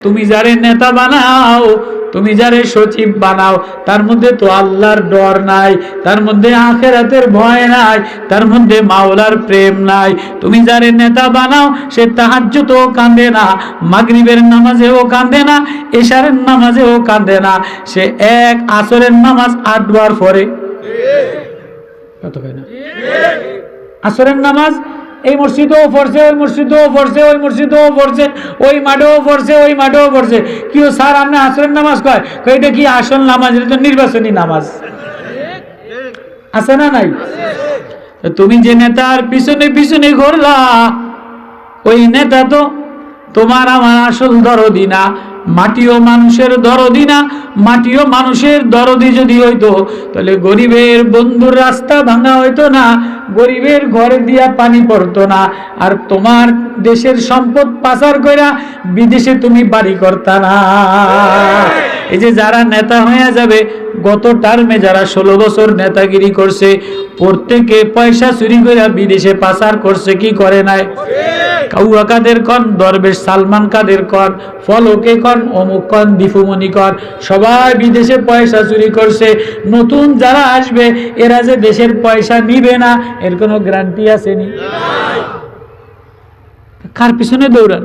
তুমি যারে নেতা বানাও, তুমি যারে সচিব বানাও, তার মধ্যে তো আল্লাহর ডর নাই, তার মধ্যে আখিরাতের ভয় নাই, তার মধ্যে মাওলার প্রেম নাই। তুমি যারে নেতা বানাও সে তাহাজ্জুদেও কাঁদে না, মাগরিবের নামাজেও কাঁদে না, এশারের নামাজেও কাঁদে না, সে এক আসরের নামাজ 8 বার পড়ে। কত কয় না? আসরের নামাজ এই মসজিদেও পড়ছে, ওই মসজিদেও পড়ছে, ওই মসজিদেও পড়ছে, ওই মাঠেও পড়ছে, ওই মাঠেও পড়ছে। কেউ স্যার আপনি আসরের নামাজ কয়, এটা কি আসল নামাজ? এটা তো নির্বাচনী নামাজ। আছে না নাই? তুমি যে নেতার পিছনে পিছনে ঘুরলা, ওই নেতা তো তোমার আমার আসল দরদি না, মাটিও মানুষের দরদি না। মাটিও মানুষের দরদি যদি হইতো তাহলে গরিবের বন্ধুর রাস্তা ভাঙা হইতো না, গরিবের ঘরে দিয়া পানি পড়তো না, আর তোমার দেশের সম্পদ পাচার কইরা বিদেশে তুমি বাড়ি করতা না। এই যে যারা নেতা হয়ে যাবে, গত টার্মে যারা 16 বছর নেতাগিরি করছে, প্রত্যেকে পয়সা চুরি করে বিদেশে পাচার করছে, কি করে নাই? কাউয়া কাদের কন, দরবেশ সালমান কাদের কন, ফলকে কন, অমুক কন, দীপুমণি কন, সবাই বিদেশে পয়সা চুরি করছে। নতুন যারা আসবে এরা যে দেশের পয়সা নিবে না এর কোনো গ্যারান্টি আছে নি? কার পিছনে দৌড়ান?